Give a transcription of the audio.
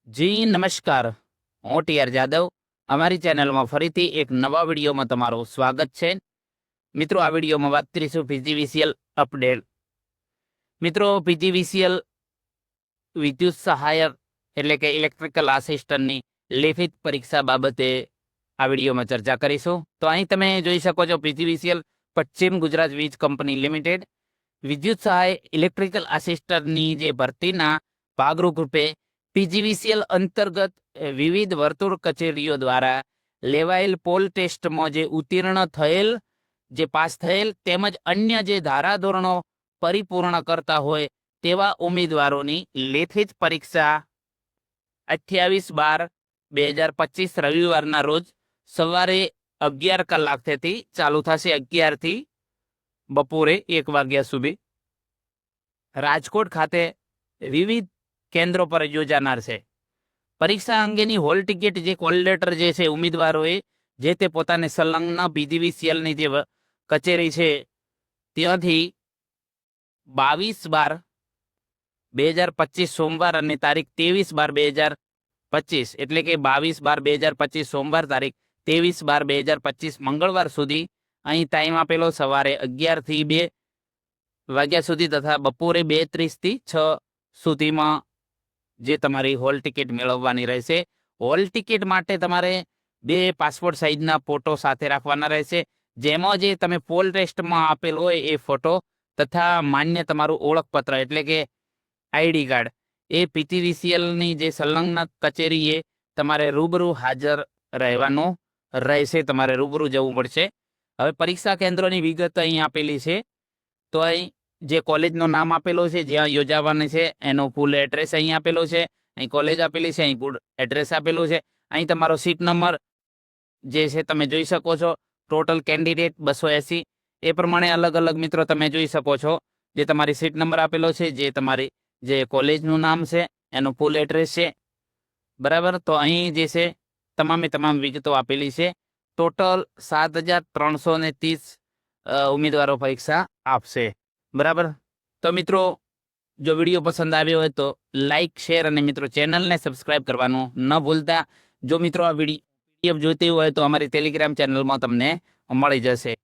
જી નમસ્કાર, હું ટીઆર જાદવ. અમારી ચેનલમાં ફરીથી એક નવા વિડીયોમાં તમારું સ્વાગત છે. મિત્રો, આ વિડીયોમાં વાત કરીશું પીજીવીસીએલ અપડેટ. મિત્રો, પીજીવીસીએલ વિદ્યુત સહાયક એટલે કે ઇલેક્ટ્રિકલ આસિસ્ટન્ટની લેખિત પરીક્ષા બાબતે આ વિડીયોમાં ચર્ચા કરીશું. તો અહીં તમે જોઈ શકો છો, પીજીવીસીએલ પશ્ચિમ ગુજરાત વીજ કંપની લિમિટેડ વિદ્યુત સહાય ઇલેક્ટ્રિકલ આસિસ્ટન્ટની જે ભરતીના ભાગરૂપે પીજીવીસીએલ અંતર્ગત વિવિધ વર્તુળ કચેરીઓ દ્વારા લેવાયેલ પોલ ટેસ્ટમાં જે ઉત્તીર્ણ થયેલ, જે પાસ થયેલ તેમજ અન્ય જે ધારાધોરણો પરિપૂર્ણ કરતા હોય તેવા ઉમેદવારોની લેખિત પરીક્ષા 28/12/2025 રવિવારના રોજ સવારે 11 કલાકથી ચાલુ થશે. 11 થી બપોરે 1 વાગ્યા સુધી રાજકોટ ખાતે વિવિધ કેન્દ્રો પર યોજાનાર છે. પરીક્ષા અંગેની હોલ ટિકિટ જે કોલ લેટર જે છે ઉમેદવારોએ જે તે પોતાને સંલગ્ન પીજીવીસીએલની જે કચેરી છે ત્યાંથી 22/12/2025 સોમવાર અને તારીખ 23/12/2025 એટલે કે 22/12/2025 સોમવાર, તારીખ 23/12/2025 મંગળવાર સુધી અહીં ટાઈમ આપેલો સવારે 11 થી 2 વાગ્યા સુધી તથા બપોરે 2:30 થી 6 સુધીમાં જે તમારી હોલ ટિકિટ મેળવવાની રહેશે. હોલ ટિકિટ માટે તમારે 2 પાસપોર્ટ સાઇઝના ફોટો સાથે રાખવાના રહેશે, જેમાં જે તમે પોલ ટેસ્ટમાં આપેલ હોય એ ફોટો તથા માન્ય તમારું ઓળખપત્ર એટલે કે આઈડી કાર્ડ એ પીજીવીસીએલની જે સંલગ્ન કચેરીએ તમારે રૂબરૂ હાજર રહેવાનું રહેશે. તમારે રૂબરૂ જવું પડશે. હવે પરીક્ષા કેન્દ્રોની વિગત અહીં આપેલી છે. તો અહીં જે કોલેજનું નામ આપેલું છે, જ્યાં યોજાવાની છે એનો ફૂલ એડ્રેસ અહીં આપેલો છે. અહીં કોલેજ આપેલી છે, અહીં ફૂલ એડ્રેસ આપેલું છે. અહીં તમારો સીટ નંબર જે છે તમે જોઈ શકો છો. Total candidate 280. એ પ્રમાણે અલગ અલગ મિત્રો તમે જોઈ શકો છો. જે તમારી સીટ નંબર આપેલો છે, જે તમારી જે કોલેજનું નામ છે એનું ફૂલ એડ્રેસ છે, બરાબર. તો અહીં જે છે તમામ વિગતો આપેલી છે. ટોટલ 7,330 ઉમેદવારો પરીક્ષા આપશે, બરાબર. તો મિત્રો, જો વિડીયો પસંદ આવ્યો હોય તો લાઇક, શેર અને મિત્રો ચેનલને સબસ્ક્રાઇબ કરવાનું ન ભૂલતા. જો મિત્રો આ વિડીયો જોઈતી હોય તો અમારી ટેલિગ્રામ ચેનલમાં તમને મળી જશે.